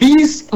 20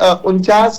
49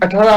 18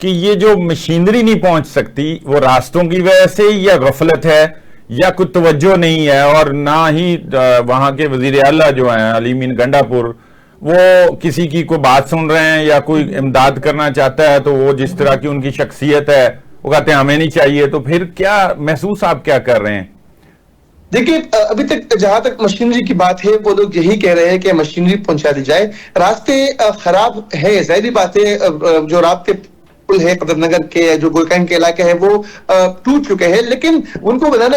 کہ یہ جو مشینری نہیں پہنچ سکتی وہ راستوں کی وجہ سے یا غفلت ہے یا کوئی توجہ نہیں ہے، اور نہ ہی وہاں کے وزیر اعلیٰ جو ہیں علی مین گنڈا پور وہ کسی کی کوئی بات سن رہے ہیں، یا کوئی امداد کرنا چاہتا ہے تو وہ جس طرح کی ان کی شخصیت ہے وہ کہتے ہیں ہمیں نہیں چاہیے، تو پھر کیا محسوس آپ کیا کر رہے ہیں؟ دیکھیے ابھی تک جہاں تک مشینری کی بات ہے وہ لوگ یہی کہہ رہے ہیں کہ مشینری پہنچا دی جائے. راستے خراب ہے، ظاہری بات ہے، جو رابطے پل ہے قدر نگر کے جو گولکنڈ کے علاقے ہیں وہ ٹوٹ چکے ہیں، لیکن ان کو بنانا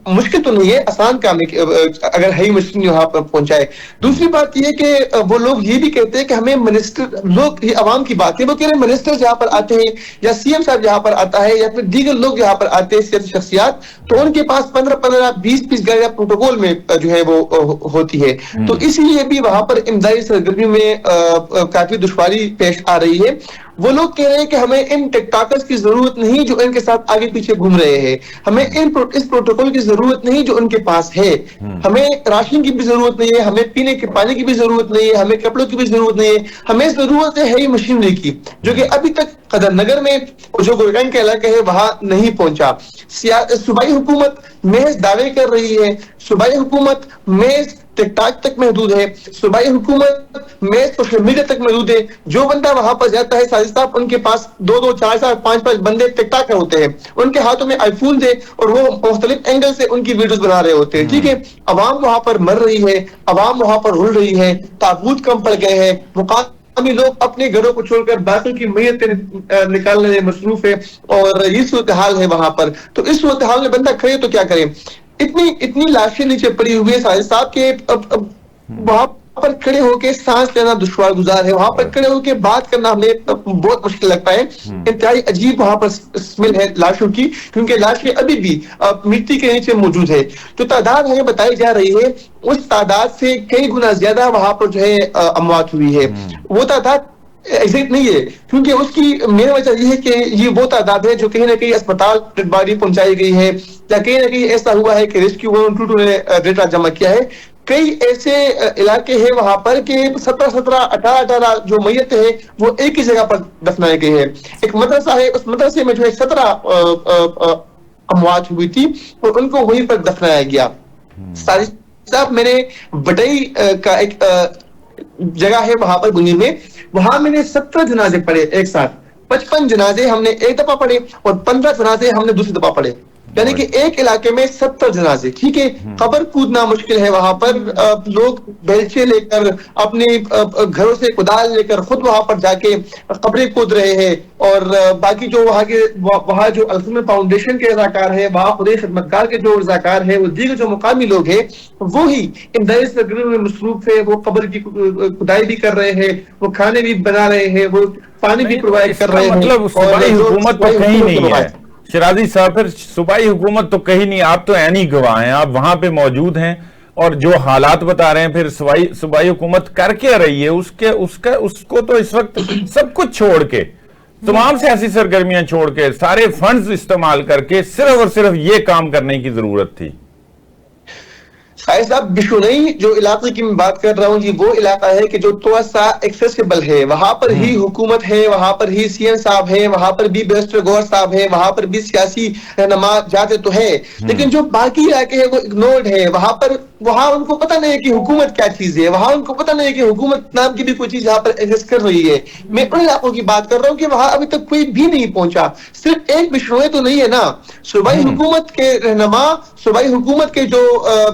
مشکل تو نہیں ہے، آسان کام ہے اگر ہائی مشین یہاں پر پہنچائے. دوسری بات یہ کہ وہ لوگ یہ بھی کہتے ہیں کہ ہمیں منسٹر، لوگ یہ عوام کی بات ہے، وہ کہہ رہے ہیں منسٹر جہاں پر آتے ہیں یا سی ایم صاحب جہاں پر آتا ہے یا پھر دیگر لوگ جہاں پر آتے ہیں سیاسی شخصیات، تو ان کے پاس 15 20 گاڑیاں پروٹوکول میں جو ہے وہ ہوتی ہے. تو اسی لیے بھی وہاں پر امدادی سرگرمی میں کافی دشواری پیش آ رہی ہے. وہ لوگ کہہ رہے ہیں کہ ہمیں ان ٹک ٹاکرز کی ضرورت نہیں جو ان کے ساتھ آگے پیچھے گھوم رہے ہیں، ہمیں اس پروٹوکول کی ضرورت نہیں جو ان کے پاس ہے، ہمیں راشن کی بھی ضرورت نہیں ہے، ہمیں پینے کے پانی کی بھی ضرورت نہیں ہے، ہمیں کپڑوں کی بھی ضرورت نہیں ہے، ہمیں ضرورت ہے ہیوی مشینری کی، جو کہ ابھی تک قدر نگر میں جو گولکنڈ کے علاقے ہے وہاں نہیں پہنچا. صوبائی حکومت محض دعوے کر رہی ہے، صوبائی حکومت محض ٹک ٹاک تک محدود ہے، صوبائی حکومت محض سوشل میڈیا تک محدود ہے. جو بندہ وہاں پر جاتا ہے ساجد صاحب، ان کے پاس 2 4 5 بندے ٹک ٹاکر ہوتے ہیں، ان کے ہاتھوں میں آئی فون دے اور وہ مختلف اینگل سے ان کی ویڈیوز بنا رہے ہوتے ہیں. ٹھیک ہے، عوام وہاں پر مر رہی ہے، عوام وہاں پر رل رہی ہے، تابوت کم پڑ گئے ہیں، مقامی لوگ اپنے گھروں کو چھوڑ کر باقی کی میتیں نکالنے میں مصروف ہے، اور یہ صورتحال ہے وہاں پر. تو اس صورتحال میں بندہ کھڑے تو کیا کرے؟ اتنی لاشیں نیچے پڑی ہوئی ہے ساجد صاحب کے وہاں پر کھڑے ہو کے سانس لینا دشوار گزار ہے، وہاں پر کھڑے ہو کے بات کرنا ہمیں بہت مشکل لگتا ہے. انتہائی عجیب وہاں پر اسمیل ہے لاشوں کی، کیونکہ لاشیں ابھی بھی مٹی کے نیچے موجود ہے. جو تعداد ہمیں بتائی جا رہی ہے اس تعداد سے کئی گنا زیادہ وہاں پر جو ہے اموات ہوئی ہے. وہ تعداد ایگزیکٹ نہیں ہے، کیونکہ اس کی مین وجہ یہ ہے کہ یہ وہ تعداد ہے جو کہیں نہ کہیں اسپتال ڈیڈ باڈی پہنچائی گئی ہے، یا کہیں نہ کہیں ایسا ہوا ہے کہ ریسکیو 122 نے ڈیٹا جمع کیا ہے. کئی ایسے علاقے ہیں وہاں پر کہ 17 18 جو میت ہے وہ ایک ہی جگہ پر دفنائے گئے ہیں. ایک مدرسہ ہے، اس مدرسے میں جو ہے 17 اموات ہوئی تھی اور ان کو وہیں پر دفنایا گیا. صاحب میں نے بٹائی کا ایک جگہ ہے وہاں پر گنی میں، وہاں میں نے 17 جنازے پڑھے ایک ساتھ. 55 جنازے ہم نے ایک دفعہ پڑھے اور 15 جنازے ہم نے دوسری دفعہ پڑھے، یعنی کہ ایک علاقے میں 70 جنازے. ٹھیک ہے، قبر کودنا مشکل ہے وہاں پر. لوگ بیلچے لے کر اپنے گھروں سے کدال لے کر خود وہاں پر جا کے قبریں کود رہے ہیں، اور باقی جو وہاں جو الخدمت فاؤنڈیشن کے رضاکار ہے، وہاں خدای خدمتگار کے جو رضاکار ہے، وہ دیگر جو مقامی لوگ ہیں وہی امدادی سرگرمی میں مصروف ہے. وہ قبر کی کھدائی بھی کر رہے ہیں، وہ کھانے بھی بنا رہے ہیں، وہ پانی بھی پرووائڈ کر رہے ہیں. مطلب صوبائی حکومت تو کہیں نہیں ہے شرازی صاحب، پھر صوبائی حکومت تو کہیں نہیں. آپ تو عینی گواہ ہیں، آپ وہاں پہ موجود ہیں اور جو حالات بتا رہے ہیں. پھر صوبائی حکومت کر کے رہی ہے اس کو تو اس وقت سب کچھ چھوڑ کے، تمام سیاسی سرگرمیاں چھوڑ کے، سارے فنڈز استعمال کر کے صرف اور صرف یہ کام کرنے کی ضرورت تھی. خیر صاحب، بشنوئی جو علاقے کی میں بات کر رہا ہوں جی، وہ علاقہ ہے کہ جو تھوڑا سا ایکسیسیبل ہے، وہاں پر ہی حکومت ہے، وہاں پر ہی سی ایم صاحب ہے، وہاں پر بھی بیرسٹر گوہر صاحب ہے، وہاں پر بھی سیاسی رہنما جاتے تو ہے، لیکن جو باقی علاقے ہیں وہ اگنورڈ ہے. وہاں ان کو پتہ نہیں ہے کہ حکومت کیا چیز ہے، وہاں ان کو پتہ نہیں ہے کہ حکومت نام کی بھی کوئی چیز یہاں پر ایگزسٹ کر رہی ہے. میں ان علاقوں کی بات کر رہا ہوں کہ وہاں ابھی تک کوئی بھی نہیں پہنچا. صرف ایک بشنوئی تو نہیں ہے نا، صوبائی حکومت کے رہنما، صوبائی حکومت کے جو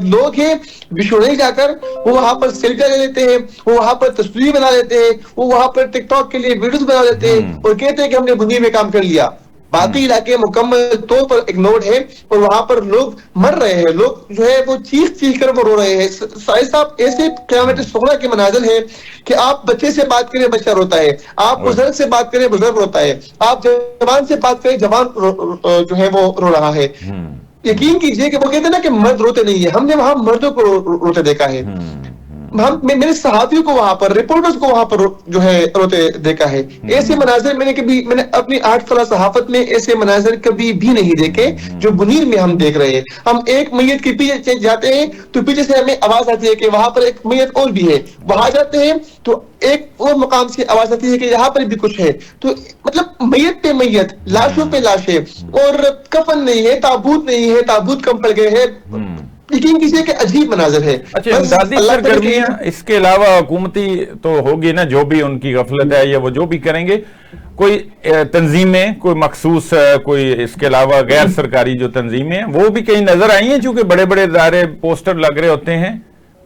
لوگ ہیں بشنوئی جا کر وہ وہاں پر سیلفیاں لے لیتے ہیں، وہ وہاں پر تصویر بنا لیتے ہیں، وہ وہاں پر ٹک ٹاک کے لیے ویڈیوز بنا لیتے ہیں اور کہتے ہیں کہ ہم نے بندی میں کام کر لیا. باقی علاقے مکمل طور پر اگنورڈ ہے اور وہاں پر لوگ مر رہے ہیں. لوگ جو ہے وہ چیخ کر وہ رو رہے ہیں. ساجد صاحب، ایسے قیامت صغریٰ کے مناظر ہیں کہ آپ بچے سے بات کریں بچہ روتا ہے، آپ بزرگ سے بات کریں بزرگ روتا ہے، آپ جوان سے بات کریں جوان جو ہے وہ رو رہا ہے. یقین کیجئے کہ وہ کہتے ہیں نا کہ مرد روتے نہیں ہے، ہم نے وہاں مردوں کو روتے دیکھا ہے. میں نے صحافیوں کو وہاں پر رپورٹرز کو وہاں پر جو ہے روتے دیکھا ہے. ایسے مناظر میں نے اپنی 8 سالہ صحافت میں ایسے مناظر کبھی بھی نہیں دیکھے جو بنیر میں ہم دیکھ رہے ہیں. ہم ایک میت کے پیچھے جاتے ہیں تو پیچھے سے ہمیں آواز آتی ہے کہ وہاں پر ایک میت اور بھی ہے, وہاں جاتے ہیں تو ایک اور مقام سے آواز آتی ہے کہ یہاں پر بھی کچھ ہے. تو مطلب میت پہ میت, لاشوں پہ لاشیں, اور کفن نہیں ہے, تابوت نہیں ہے, تابوت کم پڑ گئے ہیں. یقین کیجیے کہ عجیب مناظر ہے. اچھا, امدادی سرگرمیاں اس کے علاوہ حکومتی تو ہوگی نا, جو بھی ان کی غفلت ہے یا وہ جو بھی کریں گے, کوئی تنظیمیں, کوئی مخصوص, کوئی اس کے علاوہ غیر سرکاری جو تنظیمیں ہیں وہ بھی کہیں نظر آئی ہیں, چونکہ بڑے بڑے ادارے پوسٹر لگ رہے ہوتے ہیں,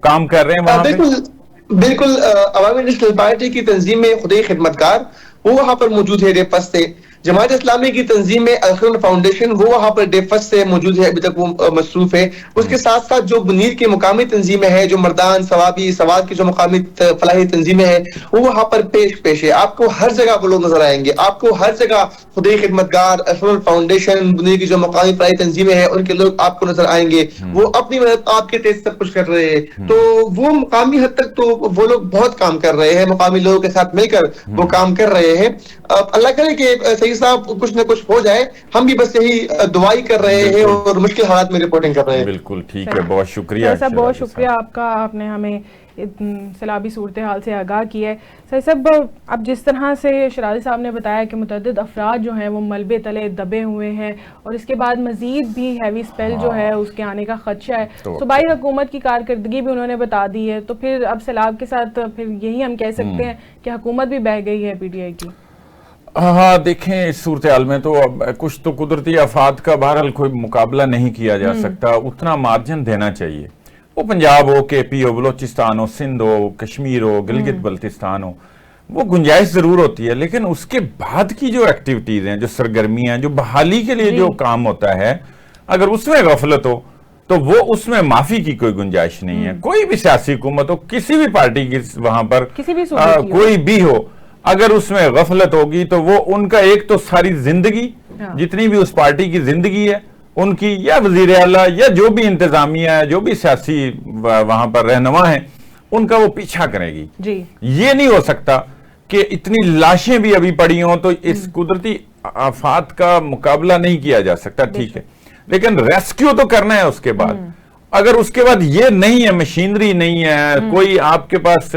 کام کر رہے ہیں وہاں پہ؟ بالکل. عوامی نیشنل پارٹی کی تنظیم میں خدای خدمتگار وہ وہاں پر موجود ہے, ڈیفس سے. جماعت اسلامی کی تنظیم میں الخیرون فاؤنڈیشن وہ وہاں پر ڈیفس سے موجود ہے, ابھی تک وہ مصروف ہے. اس کے ساتھ ساتھ جو بنیر کی مقامی تنظیمیں ہیں, جو مردان, ثوابی, سواد کی جو مقامی فلاحی تنظیمیں ہیں, وہ وہاں پر پیش ہے. آپ کو ہر جگہ وہ لوگ نظر آئیں گے, آپ کو ہر جگہ خدای خدمتگار, الخیرون فاؤنڈیشن, بنیر کی جو مقامی فلاحی تنظیمیں ہیں ان کے لوگ آپ کو نظر آئیں گے. وہ اپنی مدد آپ کے تحت سب کچھ کر رہے ہیں. تو وہ مقامی حد تک تو وہ لوگ بہت کام کر رہے ہیں, مقامی لوگوں کے ساتھ مل کر وہ کام کر رہے ہیں. اللہ کرے کہ سعید صاحب کچھ نہ کچھ ہو جائے, ہم بھی بس یہی دعائی کر رہے ہیں اور مشکل حالات میں رپورٹنگ کر رہے ہیں. بالکل ٹھیک ہے, بہت شکریہ صاحب, بہت شکریہ آپ کا, آپ نے ہمیں سیلابی صورتحال سے آگاہ کیا ہے. سعید صاحب, اب جس طرح سے شرازی صاحب نے بتایا کہ متعدد افراد جو ہیں وہ ملبے تلے دبے ہوئے ہیں, اور اس کے بعد مزید بھی ہیوی سپیل جو ہے اس کے آنے کا خدشہ ہے. صوبائی حکومت کی کارکردگی بھی انہوں نے بتا دی ہے, تو پھر اب سیلاب کے ساتھ پھر یہی ہم کہہ سکتے ہیں کہ حکومت بھی بہہ گئی ہے پی ٹی آئی کی. ہاں دیکھیں, اس صورتحال میں تو اب کچھ تو قدرتی آفات کا بہرحال کوئی مقابلہ نہیں کیا جا سکتا, اتنا مارجن دینا چاہیے. وہ پنجاب ہو, کے پی ہو, بلوچستان ہو, سندھ ہو, کشمیر ہو, گلگت بلتستان ہو, وہ گنجائش ضرور ہوتی ہے, لیکن اس کے بعد کی جو ایکٹیویٹیز ہیں, جو سرگرمیاں ہیں, جو بحالی کے لیے جو کام ہوتا ہے, اگر اس میں غفلت ہو تو وہ اس میں معافی کی کوئی گنجائش نہیں ہے. کوئی بھی سیاسی حکومت ہو, کسی بھی پارٹی کی وہاں پر کوئی بھی ہو, اگر اس میں غفلت ہوگی تو وہ ان کا ایک تو ساری زندگی, جتنی بھی اس پارٹی کی زندگی ہے ان کی, یا وزیر اعلیٰ یا جو بھی انتظامیہ ہے, جو بھی سیاسی وہاں پر رہنما ہیں, ان کا وہ پیچھا کرے گی. یہ نہیں ہو سکتا کہ اتنی لاشیں بھی ابھی پڑی ہوں تو اس قدرتی آفات کا مقابلہ نہیں کیا جا سکتا, ٹھیک ہے, لیکن ریسکیو تو کرنا ہے اس کے بعد. اگر اس کے بعد یہ نہیں ہے, مشینری نہیں ہے, کوئی آپ کے پاس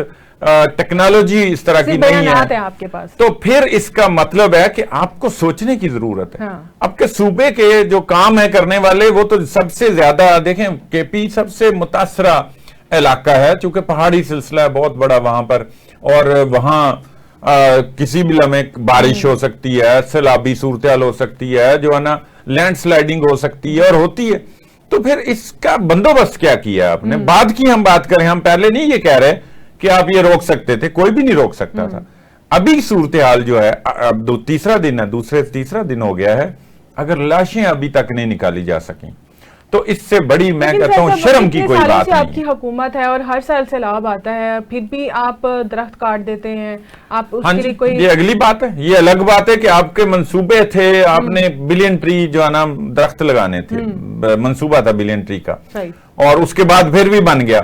ٹیکنالوجی اس طرح کی نہیں ہے, آپ کے پاس, تو پھر اس کا مطلب ہے کہ آپ کو سوچنے کی ضرورت ہے. اب کے صوبے کے جو کام ہے کرنے والے, وہ تو سب سے زیادہ دیکھیں, کے پی سب سے متاثرہ علاقہ ہے, چونکہ پہاڑی سلسلہ ہے بہت بڑا وہاں پر, اور وہاں کسی بھی لمحے بارش ہو سکتی ہے, سیلابی صورتحال ہو سکتی ہے, جو ہے نا لینڈ سلائیڈنگ ہو سکتی ہے, اور ہوتی ہے. تو پھر اس کا بندوبست کیا کیا آپ نے؟ بعد کی ہم بات کریں, ہم پہلے نہیں یہ کہہ رہے کہ آپ یہ روک سکتے تھے, کوئی بھی نہیں روک سکتا تھا. ابھی صورتحال جو ہے, اب تیسرا دن ہے, تیسرا دن ہو گیا ہے, اگر لاشیں ابھی تک نہیں نکالی جا سکیں تو اس سے بڑی میں کہتا ہوں شرم کی کوئی بات نہیں. آپ کی حکومت ہے اور ہر سال سیلاب آتا ہے, پھر بھی آپ درخت کاٹ دیتے ہیں, آپ اس کے لیے کوئی, یہ اگلی بات ہے, یہ الگ بات ہے کہ آپ کے منصوبے تھے, آپ نے بلین ٹری جو ہے نا درخت لگانے تھے, منصوبہ تھا بلین ٹری کا, اور اس کے بعد پھر بھی بن گیا.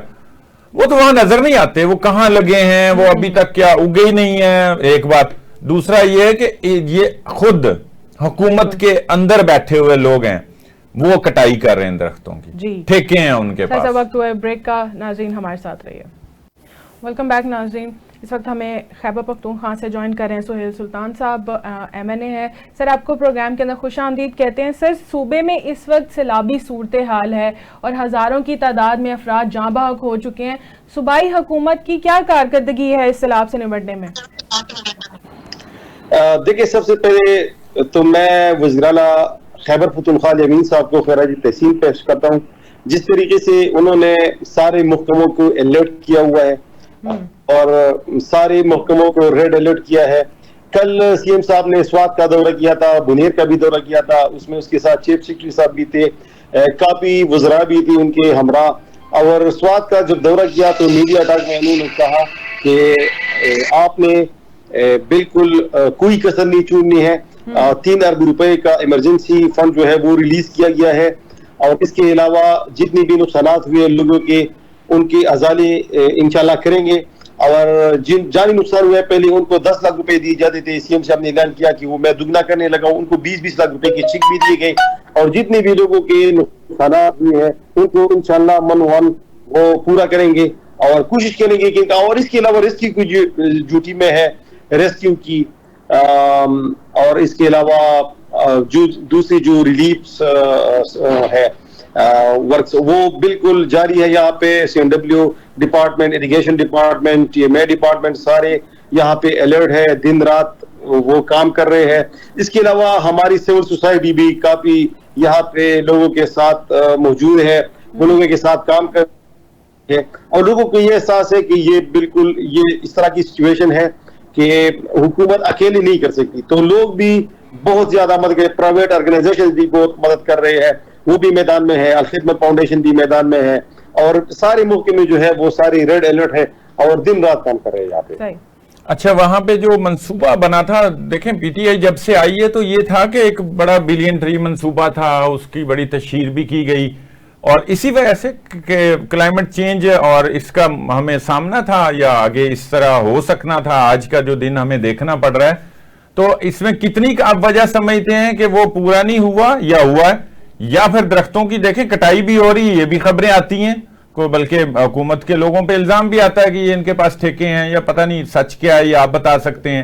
وہ تو وہاں نظر نہیں آتے, وہ کہاں لگے ہیں, وہ ابھی تک کیا اگے ہی نہیں ہیں, ایک بات. دوسرا یہ ہے کہ یہ خود حکومت کے اندر بیٹھے ہوئے لوگ ہیں, وہ کٹائی کر رہے ہیں درختوں کی, ٹھیکے ہیں ان کے پاس. ایسا وقت ہوا ہے بریک کا. ناظرین ہمارے ساتھ رہیے. ویلکم بیک ناظرین. اس وقت ہمیں خیبر پختونخوا سے جوائن کر رہے ہیں سہیل سلطان صاحب, MNA ہے. سر, آپ کو پروگرام کے اندر خوش آمدید کہتے ہیں. سر, صوبے میں اس وقت سیلابی صورتحال ہے اور ہزاروں کی تعداد میں افراد جاں بحق ہو چکے ہیں. صوبائی حکومت کی کیا کارکردگی ہے اس سیلاب سے نمٹنے میں؟ دیکھیں, سب سے پہلے تو میں وزیراعلیٰ خیبر پختونخوا امین صاحب کو خراج تحسین پیش کرتا ہوں. جس طریقے سے انہوں نے سارے محکموں کو الرٹ کیا ہوا ہے اور سارے محکموں کو ریڈ الرٹ کیا ہے. کل سی ایم صاحب نے سوات کا دورہ کیا تھا, بنیر کا بھی دورہ کیا تھا, اس میں اس کے ساتھ چیف سیکرٹری صاحب بھی تھے, کافی وزراء بھی تھی ان کے ہمراہ. اور سوات کا جب دورہ کیا تو میڈیا ٹاک میں انہوں نے کہا کہ آپ نے بالکل کوئی کسر نہیں چھوڑنی ہے. 3 ارب روپے کا ایمرجنسی فنڈ جو ہے وہ ریلیز کیا گیا ہے, اور اس کے علاوہ جتنی بھی نقصانات ہوئے لوگوں کے ان کی ازالے انشاءاللہ کریں گے. اور جن جانی نقصان ہوا ہے پہلے ان کو 10 لاکھ روپے دیے جاتے تھے, سی ایم صاحب نے اعلان کیا کہ وہ میں دگنا کرنے لگا ہوں, ان کو 20-20 لاکھ روپے کی چیک بھی دیے گئے. اور جتنے بھی لوگوں کے نقصانات ہوئے ہیں ان کو انشاءاللہ من وہ پورا کریں گے اور کوشش کریں گے کہ, اور اس کے علاوہ ریسکیو کی جو ٹیمیں ہیں ریسکیو کی, اور اس کے علاوہ جو دوسری جو ریلیف ہے ورکس وہ بالکل جاری ہے. یہاں پہ CNW department, irrigation department, TMA department سارے یہاں پہ الرٹ ہے, دن رات وہ کام کر رہے ہیں. اس کے علاوہ ہماری سول سوسائٹی بھی کافی یہاں پہ لوگوں کے ساتھ موجود ہے, وہ لوگوں کے ساتھ کام کر رہے ہیں, اور لوگوں کو یہ احساس ہے کہ یہ بالکل یہ اس طرح کی سچویشن ہے کہ حکومت اکیلی نہیں کر سکتی. تو لوگ بھی بہت زیادہ مدد کریں, پرائیویٹ آرگنائزیشن بھی بہت مدد کر رہے ہیں, وہ بھی میدان میں ہے, الخدمت فاؤنڈیشن بھی میدان میں ہے, اور سارے موقع میں جو ہے وہ ساری ریڈ الرٹ ہے اور دن رات کام کر رہے ہیں یہاں پہ. اچھا, وہاں پہ جو منصوبہ بنا تھا, دیکھیں پی ٹی آئی جب سے آئی ہے تو یہ تھا کہ ایک بڑا بلین منصوبہ تھا, اس کی بڑی تشہیر بھی کی گئی, اور اسی وجہ سے کہ کلائمیٹ چینج اور اس کا ہمیں سامنا تھا یا آگے اس طرح ہو سکنا تھا, آج کا جو دن ہمیں دیکھنا پڑ رہا ہے, تو اس میں کتنی آپ وجہ سمجھتے ہیں کہ وہ پورا نہیں ہوا یا ہوا ہے, یا پھر درختوں کی دیکھیں کٹائی بھی ہو رہی ہے, یہ بھی خبریں آتی ہیں, بلکہ حکومت کے لوگوں پہ الزام بھی آتا ہے کہ یہ ان کے پاس ٹھیکے ہیں, یا پتہ نہیں سچ کیا ہے, یہ آپ بتا سکتے ہیں.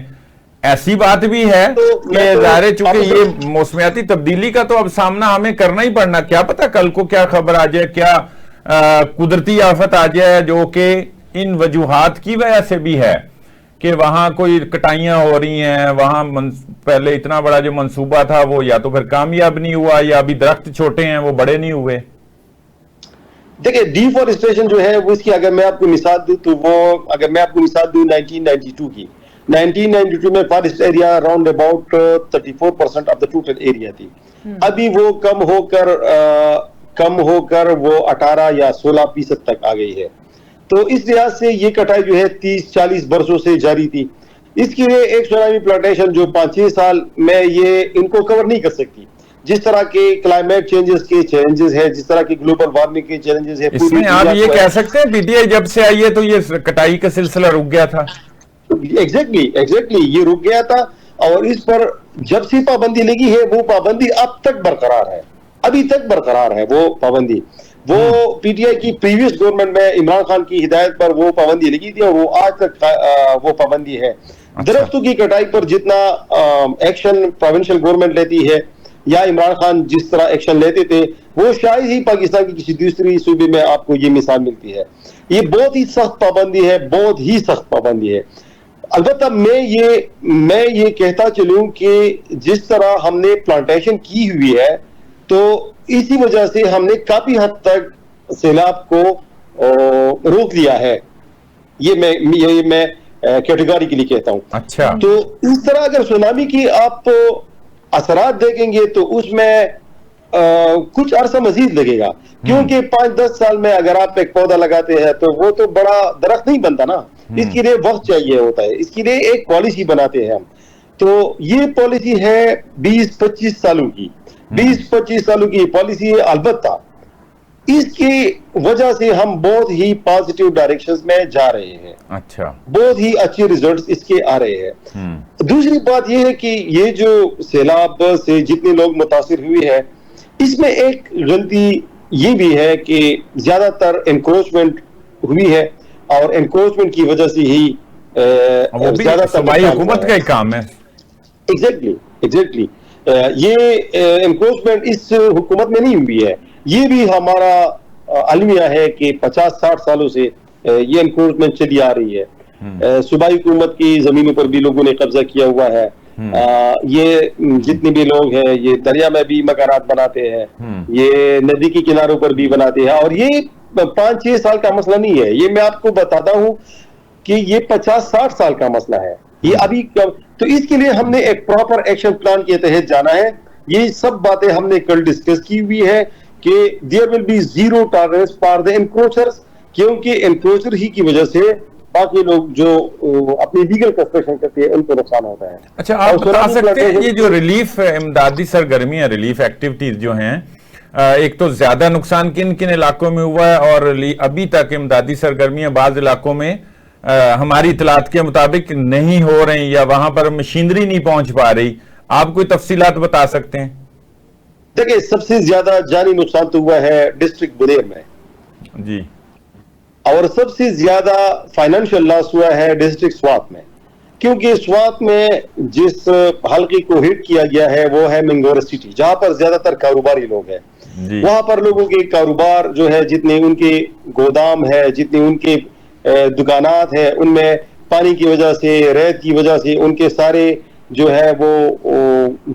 ایسی بات بھی ہے کہ ظاہر چونکہ یہ موسمیاتی تبدیلی کا تو اب سامنا ہمیں کرنا ہی پڑنا, کیا پتہ کل کو کیا خبر آ جائے, کیا قدرتی آفت آ جائے جو کہ ان وجوہات کی وجہ سے بھی ہے کہ وہاں کوئی کٹائیاں ہو رہی ہیں, وہاں پہلے اتنا بڑا جو منصوبہ تھا وہ یا تو پھر کامیاب نہیں ہوا, یا ابھی درخت چھوٹے ہیں وہ بڑے نہیں ہوئے. دیکھیں ڈیفورسٹریشن جو ہے وہ اس کی اگر میں آپ کو مثال دوں تو وہ اگر میں آپ کو مثال دوں 1992 کی, 1992 میں forest area around about 34% of the total area تھی. ابھی وہ کم ہو کر وہ 18 یا 16% تک آ گئی ہے. تو اس لحاظ سے یہ کٹائی جو ہے 30-40 برسوں سے جاری تھی. اس کے لیے ایک سونامی پلانٹیشن جو 5-6 سال میں یہ ان کو کور نہیں کر سکتی. جس طرح کے کلائمیٹ چینجز کے چیلنجز ہے, جس طرح کی گلوبل وارمنگ کے چیلنجز ہے, اس میں آپ یہ کہہ سکتے ہیں پی ٹی آئی جب سے آئی ہے تو یہ کٹائی کا سلسلہ رک گیا تھا. ایگزیکٹلی یہ رک گیا تھا, اور اس پر جب سے پابندی لگی ہے وہ پابندی اب تک برقرار ہے, ابھی تک برقرار ہے وہ پابندی. وہ پی ٹی آئی کی پریویس گورنمنٹ میں عمران خان کی ہدایت پر وہ پابندی لگی تھی, اور وہ آج تک وہ پابندی ہے. درختوں کی کٹائی پر جتنا ایکشن پروونشل گورنمنٹ لیتی ہے یا عمران خان جس طرح ایکشن لیتے تھے, وہ شاید ہی پاکستان کی کسی دوسری صوبے میں آپ کو یہ مثال ملتی ہے. یہ بہت ہی سخت پابندی ہے, بہت ہی سخت پابندی ہے. البتہ میں یہ کہتا چلوں کہ جس طرح ہم نے پلانٹیشن کی ہوئی ہے تو اسی وجہ سے ہم نے کافی حد تک سیلاب کو روک دیا ہے. یہ میں کیٹیگری کے لیے کہتا ہوں. اچھا, تو اس طرح اگر سونامی کی آپ اثرات دیکھیں گے تو اس میں کچھ عرصہ مزید لگے گا, کیونکہ 5-10 سال میں اگر آپ ایک پودا لگاتے ہیں تو وہ تو بڑا درخت نہیں بنتا نا, اس کے لیے وقت چاہیے ہوتا ہے, اس کے لیے ایک پالیسی بناتے ہیں ہم. تو یہ پالیسی ہے 20-25 سالوں کی, 20-25 سالوں کی پالیسی ہے. البتہ اس کی وجہ سے ہم بہت ہی پازیٹیو ڈائریکشنز میں جا رہے ہیں. اچھا, بہت ہی اچھے ریزلٹس اس کے آ رہے ہیں. دوسری بات یہ ہے کہ یہ جو سیلاب سے جتنے لوگ متاثر ہوئے ہیں, اس میں ایک غلطی یہ بھی ہے کہ زیادہ تر انکروچمنٹ ہوئی ہے, اور انکروچمنٹ کی وجہ سے ہی زیادہ تر صوبائی حکومت کا ہی کام ہے. ایگزیکٹلی یہ انکروچمنٹ اس حکومت میں نہیں ہوئی ہے. یہ بھی ہمارا المیہ ہے کہ 50-60 سالوں سے یہ انکروچمنٹ چلی آ رہی ہے. صوبائی حکومت کی زمینوں پر بھی لوگوں نے قبضہ کیا ہوا ہے. یہ جتنے بھی لوگ ہیں یہ دریا میں بھی مکانات بناتے ہیں, یہ ندی کے کناروں پر بھی بناتے ہیں, اور یہ 5-6 سال کا مسئلہ نہیں ہے. یہ میں آپ کو بتاتا ہوں کہ یہ 50-60 سال کا مسئلہ ہے. یہ ابھی تو اس کے لیے ہم نے ایک پراپر ایکشن پلان کے تحت جانا ہے. یہ سب باتیں ہم نے کل ڈسکس کی ہوئی ہے کہ there will be zero tolerance for the encroachers, کیونکہ انکروچر ہی کی وجہ سے باقی لوگ جو اپنی لیگل کنسٹرکشن کرتے ہیں ان کو نقصان ہوتا ہے. اچھا, آپ بتا سکتے ہیں یہ جو ریلیف امدادی سرگرمیاں, ریلیف ایکٹیویٹیز جو ہیں ایک تو زیادہ نقصان کن کن علاقوں میں ہوا ہے اور ابھی تک امدادی سرگرمیاں بعض علاقوں میں ہماری اطلاعات کے مطابق نہیں ہو رہی یا وہاں پر مشینری نہیں پہنچ پا رہی؟ آپ کوئی تفصیلات بتا سکتے ہیں؟ دیکھیں سب سے زیادہ جانی نقصان تو ہوا ہے ڈسٹرکٹ بنیر میں جی، اور سب سے زیادہ فائنینشیل لاس ہوا ہے ڈسٹرکٹ سوات میں، کیونکہ سوات میں جس حلقے کو ہٹ کیا گیا ہے وہ ہے منگورا سٹی، جہاں پر زیادہ تر کاروباری لوگ ہیں. وہاں پر لوگوں کے کاروبار جو ہے، جتنے ان کے گودام ہے، جتنے ان کے دکانات ہیں، ان میں پانی کی وجہ سے، ریت کی وجہ سے ان کے سارے جو ہے وہ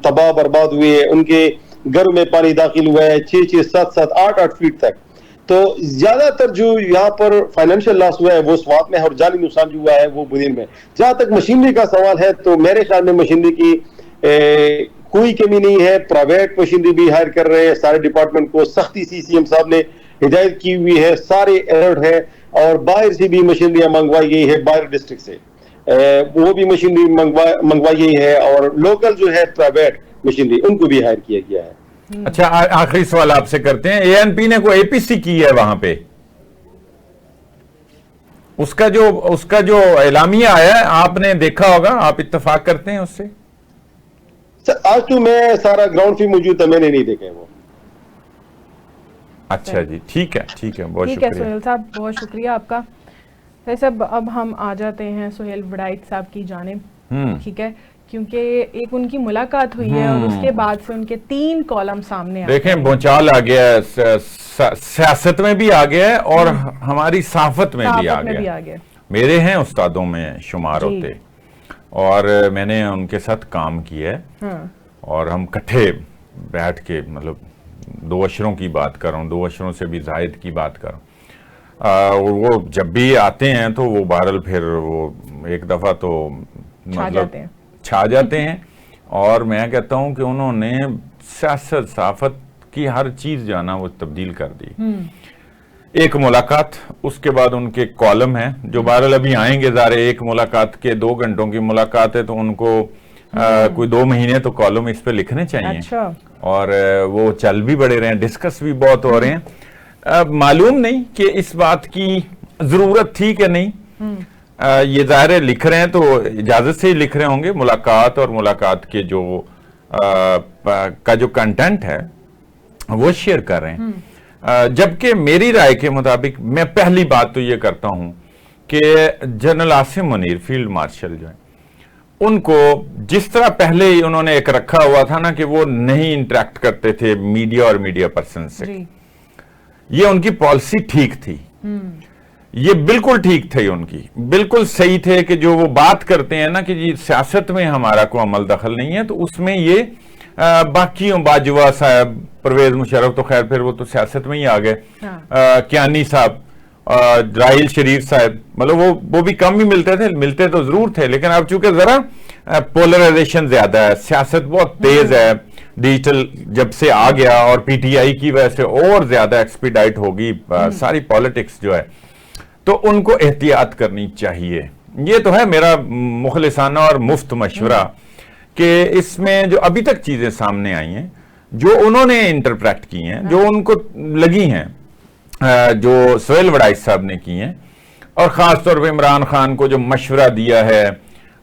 تباہ برباد ہوئے. ان کے گھر میں پانی داخل ہوا ہے 6-6, 7-7, 8-8 فیٹ تک. تو زیادہ تر جو یہاں پر فائنینشیل لاس ہوا ہے وہ سوات میں، اور جانی نقصان جو ہوا ہے وہ بنیر میں. جہاں تک مشینری کا سوال ہے تو میرے خیال میں مشینری کی کوئی کمی نہیں ہے. پرائیویٹ مشینری بھی ہائر کر رہے ہیں. سارے ڈپارٹمنٹ کو سختی سی سی ایم صاحب نے ہدایت کی ہوئی ہے، سارے الرٹ ہے. اور باہر سے بھی مشینریاں منگوائی گئی ہے، باہر ڈسٹرکٹ سے وہ بھی مشینری منگوائی گئی ہے، اور لوکل جو ہے پرائیویٹ مشینری ان کو بھی ہائر کیا گیا ہے. اچھا، آخری سوال آپ سے کرتے ہیں. اے این پی نے کوئی اے پی سی کی ہے وہاں پہ؟ اس کا جو اعلامیہ آیا ہے آپ نے دیکھا ہوگا، آپ اتفاق کرتے ہیں اس سے؟ آج تو میں سارا گراؤنڈ فی موجود تھا، میں نے نہیں دیکھا ہے وہ. اچھا جی، ٹھیک ہے، بہت ٹھیک ہے شکریہ سہیل صاحب، بہت شکریہ آپ کا. صاحب اب ہم آ جاتے ہیں سہیل وڑائچ صاحب کی جانب، ٹھیک ہے، کیونکہ ایک ان کی ملاقات ہوئی ہے اور اس کے بعد سے ان کے 3 کالم سامنے آ گئے. دیکھیں بھونچال آ گیا ہے، سیاست میں بھی آ گیا ہے اور ہماری صحافت میں بھی آ گیا. میرے ہیں استادوں میں شمار ہوتے، اور میں نے ان کے ساتھ کام کیا ہے، اور ہم کٹھے بیٹھ کے مطلب 2 اشروں کی بات کر رہا ہوں، 2 اشروں سے بھی زائد کی بات کر رہا ہوں. وہ جب بھی آتے ہیں تو وہ بہرحال پھر وہ ایک دفعہ تو مطلب چھا جاتے ہیں. اور میں کہتا ہوں کہ انہوں نے سیاست صحافت کی ہر چیز جانا وہ تبدیل کر دی. ایک ملاقات، اس کے بعد ان کے کالم ہیں جو بہرحال ابھی آئیں گے. ظاہر ایک ملاقات کے 2 گھنٹوں کی ملاقات ہے تو ان کو کوئی 2 مہینے تو کالم اس پہ لکھنے چاہیے، اور وہ چل بھی بڑے رہے ہیں، ڈسکس بھی بہت ہو رہے ہیں. معلوم نہیں کہ اس بات کی ضرورت تھی کہ نہیں. یہ ظاہر ہے لکھ رہے ہیں تو اجازت سے ہی لکھ رہے ہوں گے. ملاقات اور ملاقات کے جو کنٹینٹ ہے وہ شیئر کر رہے ہیں. جبکہ میری رائے کے مطابق میں پہلی بات تو یہ کرتا ہوں کہ general Asim Munir field marshal جو ہیں، ان کو جس طرح پہلے ہی انہوں نے ایک رکھا ہوا تھا نا کہ وہ نہیں انٹریکٹ کرتے تھے میڈیا اور میڈیا پرسن سے، یہ ان کی پالیسی ٹھیک تھی. یہ بالکل ٹھیک تھی ان کی، بالکل صحیح تھے کہ جو وہ بات کرتے ہیں نا کہ جی سیاست میں ہمارا کوئی عمل دخل نہیں ہے، تو اس میں یہ باقیوں باجوہ صاحب، پرویز مشرف تو خیر پھر وہ تو سیاست میں ہی آ گئے، کیانی صاحب، راحیل شریف صاحب، مطلب وہ بھی کم ہی ملتے تو ضرور تھے، لیکن اب چونکہ ذرا پولرائزیشن زیادہ ہے، سیاست بہت تیز ہے، ڈیجیٹل جب سے آ گیا اور پی ٹی آئی کی وجہ سے اور زیادہ ایکسپیڈائٹ ہوگی ساری پالیٹکس جو ہے، تو ان کو احتیاط کرنی چاہیے. یہ تو ہے میرا مخلصانہ اور مفت مشورہ کہ اس میں جو ابھی تک چیزیں سامنے آئی ہیں، جو انہوں نے انٹرپریٹ کی ہیں، جو ان کو لگی ہیں، جو سہیل وڑائچ صاحب نے کی ہیں، اور خاص طور پہ عمران خان کو جو مشورہ دیا ہے،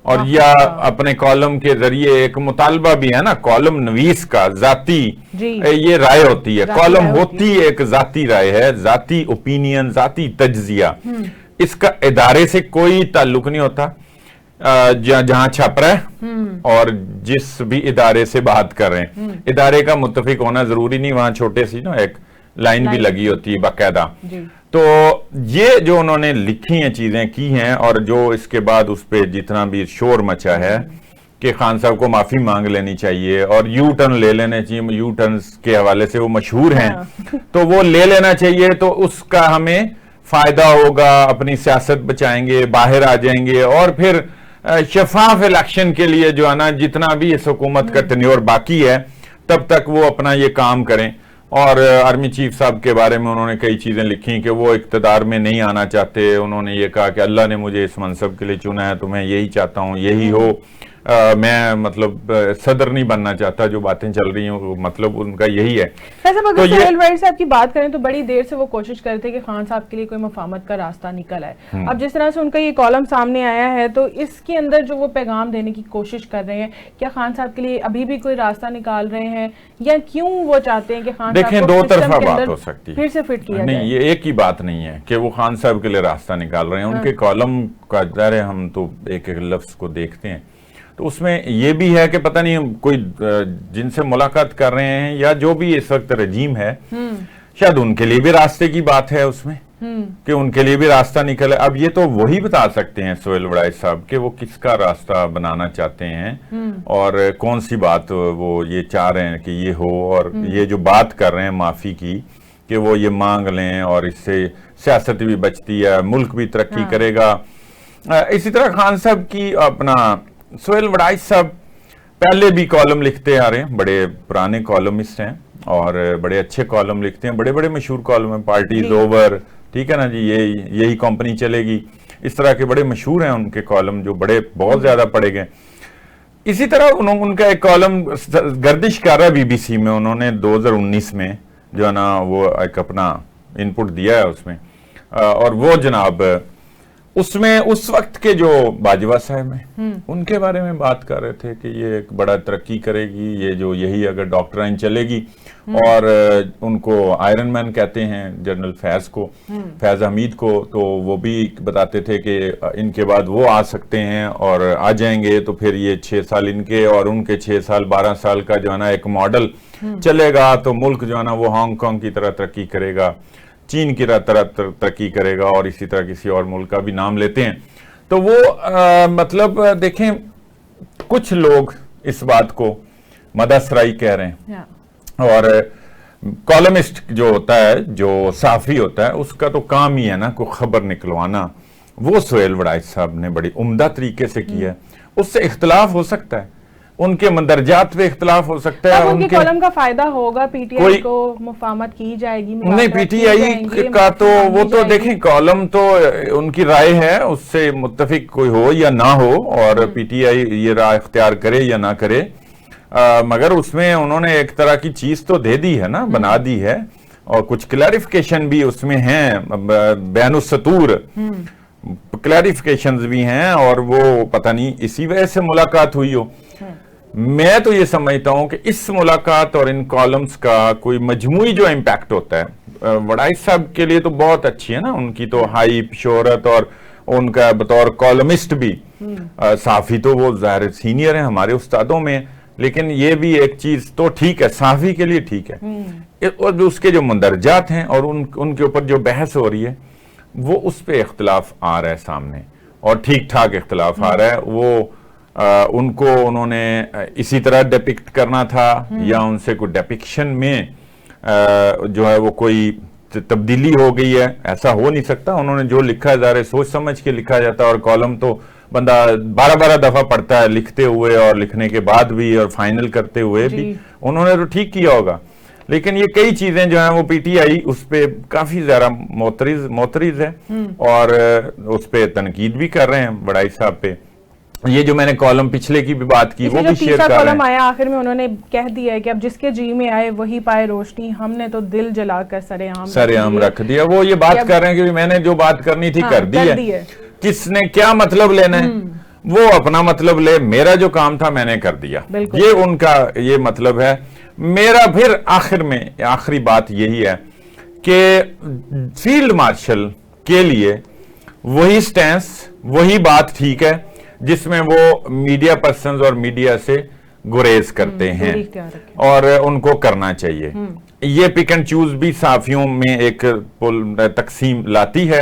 اور یا اپنے کالم کے ذریعے ایک مطالبہ بھی ہے نا کالم نویس کا ذاتی یہ رائے ہوتی ہے، کالم ہوتی ایک ذاتی رائے ہے، ذاتی اوپینین، ذاتی تجزیہ. اس کا ادارے سے کوئی تعلق نہیں ہوتا، جہاں چھپ رہا ہے اور جس بھی ادارے سے بات کر رہے ہیں، ادارے کا متفق ہونا ضروری نہیں، وہاں چھوٹے سی نا ایک لائن بھی لگی ہوتی ہے باقاعدہ. تو یہ جو انہوں نے لکھی ہیں چیزیں کی ہیں، اور جو اس کے بعد اس پہ جتنا بھی شور مچا ہے کہ خان صاحب کو معافی مانگ لینی چاہیے اور یو ٹرن لے لینے چاہیے، یو ٹرنز کے حوالے سے وہ مشہور ہیں، تو وہ لے لینا چاہیے، تو اس کا ہمیں فائدہ ہوگا، اپنی سیاست بچائیں گے، باہر آ جائیں گے، اور پھر شفاف الیکشن کے لیے جو ہے نا جتنا بھی اس حکومت کا ٹینیور باقی ہے تب تک وہ اپنا یہ کام کریں. اور آرمی چیف صاحب کے بارے میں انہوں نے کئی چیزیں لکھی کہ وہ اقتدار میں نہیں آنا چاہتے. انہوں نے یہ کہا کہ اللہ نے مجھے اس منصب کے لیے چنا ہے تو میں یہی چاہتا ہوں یہی ہو. میں مطلب صدر نہیں بننا چاہتا، جو باتیں چل رہی ہیں مطلب ان کا یہی ہے. اگر سہیل وڑائی صاحب کی بات کریں تو بڑی دیر سے وہ کوشش کرتے کہ خان صاحب کے لیے کوئی مفاہمت کا راستہ نکل آئے. اب جس طرح سے ان کا یہ کالم سامنے آیا ہے تو اس کے اندر جو وہ پیغام دینے کی کوشش کر رہے ہیں، کیا خان صاحب کے لیے ابھی بھی کوئی راستہ نکال رہے ہیں، یا کیوں وہ چاہتے ہیں کہ خان صاحب دیکھیں دو طرفہ بات ہو سکتی ہے، پھر سے فٹ کیا نہیں یہ ایک ہی بات نہیں ہے کہ وہ خان صاحب کے لیے راستہ نکال رہے ہیں. ان کے کالم کا ظاہر ہے ہم تو ایک ایک لفظ کو دیکھتے ہیں تو اس میں یہ بھی ہے کہ پتہ نہیں کوئی جن سے ملاقات کر رہے ہیں یا جو بھی اس وقت رجیم ہے شاید ان کے لیے بھی راستے کی بات ہے اس میں کہ ان کے لیے بھی راستہ نکلے. اب یہ تو وہی بتا سکتے ہیں سہیل وڑائی صاحب کہ وہ کس کا راستہ بنانا چاہتے ہیں اور کون سی بات وہ یہ چاہ رہے ہیں کہ یہ ہو، اور یہ جو بات کر رہے ہیں معافی کی کہ وہ یہ مانگ لیں اور اس سے سیاست بھی بچتی ہے، ملک بھی ترقی کرے گا. اسی طرح خان صاحب کی اپنا سہیل وڑائی صاحب پہلے بھی کالم لکھتے آ رہے ہیں، بڑے پرانے کالمسٹ ہیں اور بڑے اچھے کالم لکھتے ہیں، بڑے بڑے مشہور کالم ہیں، پارٹیز اوور، ٹھیک ہے نا جی، یہی کمپنی چلے گی، اس طرح کے بڑے مشہور ہیں ان کے کالم جو بڑے بہت زیادہ پڑھے گئے. اسی طرح ان کا ایک کالم گردش کر رہا ہے BBC میں، انہوں نے 2019 میں جو ہے نا وہ ایک اپنا انپٹ دیا ہے اس میں، اور وہ جناب اس میں اس وقت کے جو باجوہ صاحب ہیں ان کے بارے میں بات کر رہے تھے کہ یہ ایک بڑا ترقی کرے گی، یہ جو یہی اگر ڈاکٹرائن چلے گی، اور ان کو آئرن مین کہتے ہیں جنرل فیض کو، فیض حمید کو، تو وہ بھی بتاتے تھے کہ ان کے بعد وہ آ سکتے ہیں اور آ جائیں گے تو پھر یہ 6 سال ان کے اور ان کے 6 سال 12 سال کا جو ہے نا ایک ماڈل چلے گا تو ملک جو ہے نا وہ ہانگ کانگ کی طرح ترقی کرے گا، چین کی طرح ترقی کرے گا، اور اسی طرح کسی اور ملک کا بھی نام لیتے ہیں. تو وہ مطلب دیکھیں کچھ لوگ اس بات کو مدح سرائی کہہ رہے ہیں، اور کالمسٹ جو ہوتا ہے، جو صحافی ہوتا ہے، اس کا تو کام ہی ہے نا کوئی خبر نکلوانا. وہ سہیل وڑائی صاحب نے بڑی عمدہ طریقے سے کیا ہے. اس سے اختلاف ہو سکتا ہے، ان کے مندرجات پہ اختلاف ہو سکتا ہے، ان کے کالم کا فائدہ ہوگا پی ٹی آئی کو، مفاہمت کی جائے گی، نہیں پی ٹی آئی کا تو وہ تو دیکھیں کالم تو ان کی رائے ہے، اس سے متفق کوئی ہو یا نہ ہو، اور پی ٹی آئی یہ رائے اختیار کرے یا نہ کرے، مگر اس میں انہوں نے ایک طرح کی چیز تو دے دی ہے نا، بنا دی ہے، اور کچھ کلیریفیکیشن بھی اس میں ہیں، بین السطور کلیریفیکیشنز بھی ہیں، اور وہ پتہ نہیں اسی وجہ سے ملاقات ہوئی ہو. میں تو یہ سمجھتا ہوں کہ اس ملاقات اور ان کالمز کا کوئی مجموعی جو امپیکٹ ہوتا ہے وڑائی صاحب کے لیے تو بہت اچھی ہے نا، ان کی تو ہائپ شہرت، اور ان کا بطور کالمسٹ بھی صحافی تو وہ ظاہر سینئر ہیں ہمارے استادوں میں، لیکن یہ بھی ایک چیز تو ٹھیک ہے صحافی کے لیے ٹھیک ہے، اور اس کے جو مندرجات ہیں اور ان کے اوپر جو بحث ہو رہی ہے وہ اس پہ اختلاف آ رہا ہے سامنے، اور ٹھیک ٹھاک اختلاف آ رہا ہے. وہ ان کو انہوں نے اسی طرح ڈیپکٹ کرنا تھا یا ان سے کوئی ڈیپکشن میں جو ہے وہ کوئی تبدیلی ہو گئی ہے، ایسا ہو نہیں سکتا. انہوں نے جو لکھا ہے ظاہر سوچ سمجھ کے لکھا جاتا ہے، اور کالم تو بندہ 12 دفعہ پڑھتا ہے لکھتے ہوئے اور لکھنے کے بعد بھی اور فائنل کرتے ہوئے بھی. انہوں نے تو ٹھیک کیا ہوگا، لیکن یہ کئی چیزیں جو ہیں وہ پی ٹی آئی اس پہ کافی زیادہ معترض ہے، اور اس پہ تنقید بھی کر رہے ہیں وڑائی صاحب پہ. یہ جو میں نے کالم پچھلے کی بھی بات کی وہ بھی شیئر کر رہے ہیں. کالم آیا آخر میں انہوں نے کہہ دیا ہے کہ اب جس کے جی میں آئے وہی پائے روشنی، ہم نے تو دل جلا کر سر عام رکھ دیا. وہ یہ بات کر رہے ہیں کہ میں نے جو بات کرنی تھی کر دی ہے، کس نے کیا مطلب لینا ہے وہ اپنا مطلب لے، میرا جو کام تھا میں نے کر دیا، یہ ان کا یہ مطلب ہے. میرا پھر آخر میں آخری بات یہی ہے کہ فیلڈ مارشل کے لیے وہی سٹینس، وہی بات ٹھیک ہے جس میں وہ میڈیا پرسنز اور میڈیا سے گریز کرتے ہیں، اور ان کو کرنا چاہیے. یہ پک اینڈ چوز بھی صحافیوں میں ایک تقسیم لاتی ہے،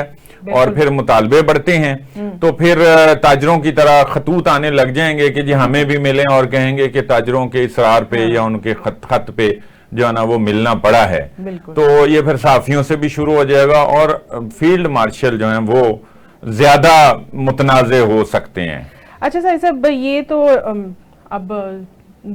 اور پھر مطالبے بڑھتے ہیں تو پھر تاجروں کی طرح خطوط آنے لگ جائیں گے کہ جی ہمیں بھی ملیں، اور کہیں گے کہ تاجروں کے اصرار پہ یا ان کے خط پہ جو ہے نا وہ ملنا پڑا ہے. تو یہ پھر صحافیوں سے بھی شروع ہو جائے گا، اور فیلڈ مارشل جو ہیں وہ زیادہ متنازع ہو سکتے ہیں. اچھا صاحب، یہ تو اب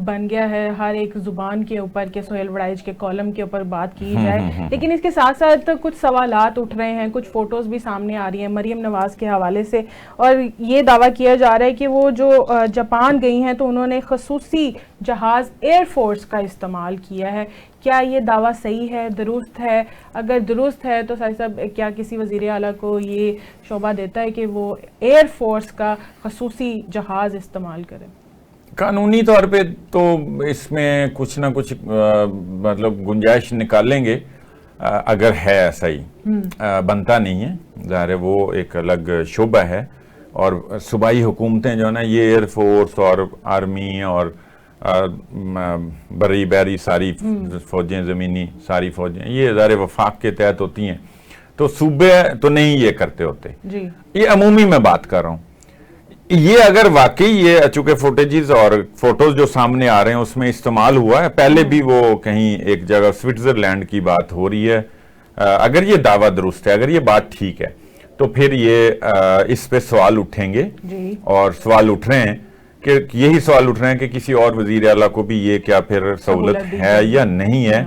بن گیا ہے ہر ایک زبان کے اوپر کہ سہیل وڑائچ کے کالم کے اوپر بات کی جائے، لیکن اس کے ساتھ ساتھ کچھ سوالات اٹھ رہے ہیں، کچھ فوٹوز بھی سامنے آ رہی ہیں مریم نواز کے حوالے سے، اور یہ دعویٰ کیا جا رہا ہے کہ وہ جو جاپان گئی ہیں تو انہوں نے خصوصی جہاز ایئر فورس کا استعمال کیا ہے. کیا یہ دعویٰ صحیح ہے، درست ہے؟ اگر درست ہے تو ساحر صاحب کیا کسی وزیر اعلیٰ کو یہ شعبہ دیتا ہے کہ وہ ایئر فورس کا خصوصی جہاز استعمال کرے؟ قانونی طور پہ تو اس میں کچھ نہ کچھ مطلب گنجائش نکالیں گے، اگر ہے ایسا ہی، بنتا نہیں ہے، ظاہر ہے وہ ایک الگ شعبہ ہے، اور صوبائی حکومتیں جو ہے نا یہ ایئر فورس اور آرمی اور بری ساری فوجیں، زمینی ساری فوجیں، یہ ظاہر وفاق کے تحت ہوتی ہیں، تو صوبے تو نہیں یہ کرتے ہوتے. یہ عمومی میں بات کر رہا ہوں. یہ اگر واقعی یہ چونکہ فوٹیجز اور فوٹوز جو سامنے آ رہے ہیں اس میں استعمال ہوا ہے، پہلے بھی وہ کہیں ایک جگہ سوئٹزرلینڈ کی بات ہو رہی ہے، اگر یہ دعویٰ درست ہے، اگر یہ بات ٹھیک ہے تو پھر یہ اس پہ سوال اٹھیں گے، اور سوال اٹھ رہے ہیں کہ یہی سوال اٹھ رہے ہیں کہ کسی اور وزیر اعلیٰ کو بھی یہ کیا پھر سہولت ہے یا نہیں ہے.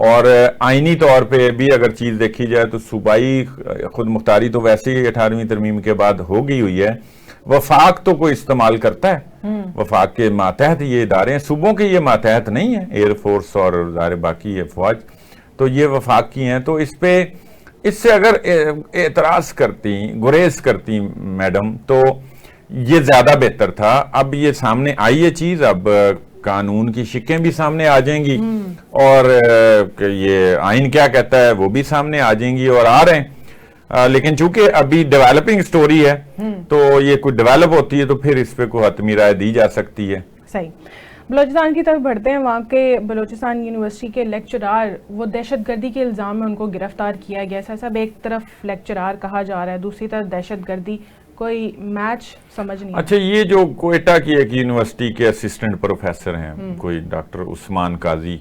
اور آئینی طور پہ بھی اگر چیز دیکھی جائے تو صوبائی خود مختاری تو ویسے ہی 18ویں ترمیم کے بعد ہو گئی ہوئی ہے. وفاق تو کوئی استعمال کرتا ہے، وفاق کے ماتحت یہ ادارے ہیں، صوبوں کے یہ ماتحت نہیں ہیں، ایئر فورس اور ظاہر باقی یہ فوج، تو یہ وفاق کی ہیں. تو اس سے اگر اعتراض کرتی، گریز کرتی میڈم، تو یہ زیادہ بہتر تھا. اب یہ سامنے آئی ہے چیز، اب قانون کی شکیں بھی سامنے آ جائیں گی، اور یہ آئین کیا کہتا ہے وہ بھی سامنے آ جائیں گی، اور آ رہے ہیں. لیکن چونکہ ابھی ڈیولپنگ سٹوری ہے تو یہ کوئی ڈیولپ ہوتی ہے تو پھر اس پہ کوئی حتمی رائے دی جا سکتی ہے. صحیح. بلوچستان کی طرف بڑھتے ہیں. وہاں کے بلوچستان یونیورسٹی کے لیکچرار، وہ دہشت گردی کے الزام میں ان کو گرفتار کیا گیا. صاحب ایک طرف لیکچرار کہا جا رہا ہے، دوسری طرف دہشت گردی، کوئی میچ سمجھ نہیں. اچھا، یہ جو کوئٹہ کی ایک یونیورسٹی کے اسسٹنٹ پروفیسر ہیں، کوئی ڈاکٹر عثمان قاضی،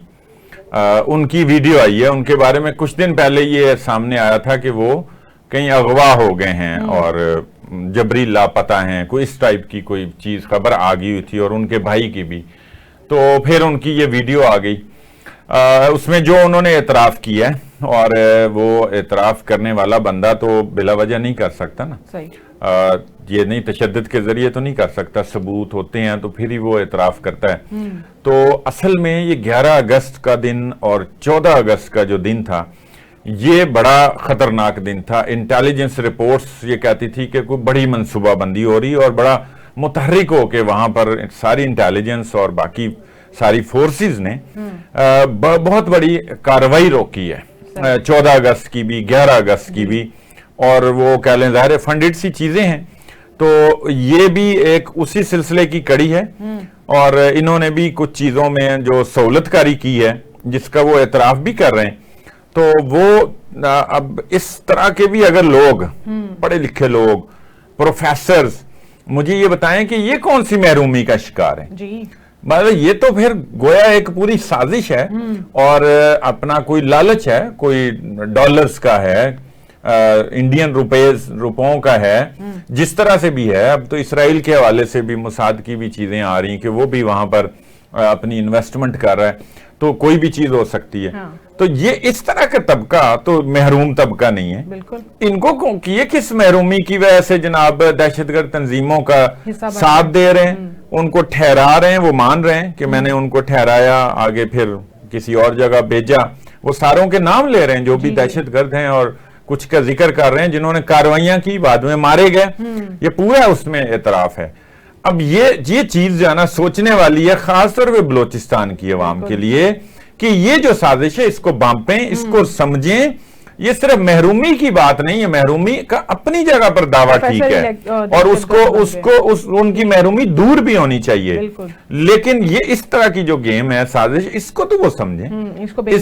ان کی ویڈیو آئی ہے. ان کے بارے میں کچھ دن پہلے یہ سامنے آیا تھا کہ وہ کہیں اغوا ہو گئے ہیں اور جبری لاپتہ ہیں، کوئی اس ٹائپ کی کوئی چیز خبر آ گئی ہوئی تھی، اور ان کے بھائی کی بھی. تو پھر ان کی یہ ویڈیو آ گئی، اس میں جو انہوں نے اعتراف کیا ہے، اور وہ اعتراف کرنے والا بندہ تو بلا وجہ نہیں کر سکتا نا. یہ نہیں، تشدد کے ذریعے تو نہیں کر سکتا، ثبوت ہوتے ہیں تو پھر ہی وہ اعتراف کرتا ہے. تو اصل میں یہ 11 اگست کا دن اور 14 اگست کا جو دن تھا، یہ بڑا خطرناک دن تھا. انٹیلیجنس رپورٹس یہ کہتی تھی کہ کوئی بڑی منصوبہ بندی ہو رہی، اور بڑا متحرک ہو کے وہاں پر ساری انٹیلیجنس اور باقی ساری فورسز نے بہت بڑی کارروائی روکی ہے، 14 اگست کی بھی، 11 اگست کی بھی. اور وہ کہہ لیں ظاہر فنڈڈ سی چیزیں ہیں، تو یہ بھی ایک اسی سلسلے کی کڑی ہے. اور انہوں نے بھی کچھ چیزوں میں جو سہولت کاری کی ہے جس کا وہ اعتراف بھی کر رہے ہیں. تو وہ اب اس طرح کے بھی اگر لوگ، پڑھے لکھے لوگ، پروفیسرز، مجھے یہ بتائیں کہ یہ کون سی محرومی کا شکار ہیں؟ مطلب یہ تو پھر گویا ایک پوری سازش ہے، اور اپنا کوئی لالچ ہے، کوئی ڈالرز کا ہے، انڈین روپوں کا ہے، جس طرح سے بھی ہے. اب تو اسرائیل کے حوالے سے بھی موساد کی بھی چیزیں آ رہی ہیں کہ وہ بھی وہاں پر اپنی انویسٹمنٹ کر رہا ہے، تو کوئی بھی چیز ہو سکتی ہے. تو یہ اس طرح کا طبقہ تو محروم طبقہ نہیں ہے. ان کو یہ کس محرومی کی وجہ سے جناب دہشت گرد تنظیموں کا ساتھ دے رہے ہیں، ان کو ٹھہرا رہے ہیں، وہ مان رہے ہیں کہ میں نے ان کو ٹھہرایا، آگے پھر کسی اور جگہ بھیجا. وہ ساروں کے نام لے رہے ہیں جو بھی دہشت گرد ہیں، اور کچھ کا ذکر کر رہے ہیں جنہوں نے کاروائیاں کی، بعد میں مارے گئے. یہ پورا اس میں اعتراف ہے. اب یہ چیز جو ہے نا سوچنے والی ہے، خاص طور پہ بلوچستان کی عوام کے لیے، کہ یہ جو سازش ہے اس کو بانپیں، اس کو سمجھیں. یہ صرف محرومی کی بات نہیں ہے، محرومی کا اپنی جگہ پر دعویٰ ٹھیک ہے، اور ان کی محرومی دور بھی ہونی چاہیے. لیکن یہ اس طرح کی جو گیم ہے، سازش، اس کو تو وہ سمجھیں،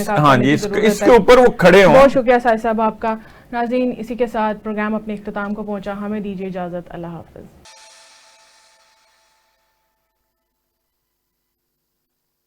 ہاں جی، اس کے اوپر وہ کھڑے ہوں. بہت شکریہ ساحر صاحب آپ کا. ناظرین، اسی کے ساتھ پروگرام اپنے اختتام کو پہنچا. ہمیں دیجیے اجازت. اللہ حافظ.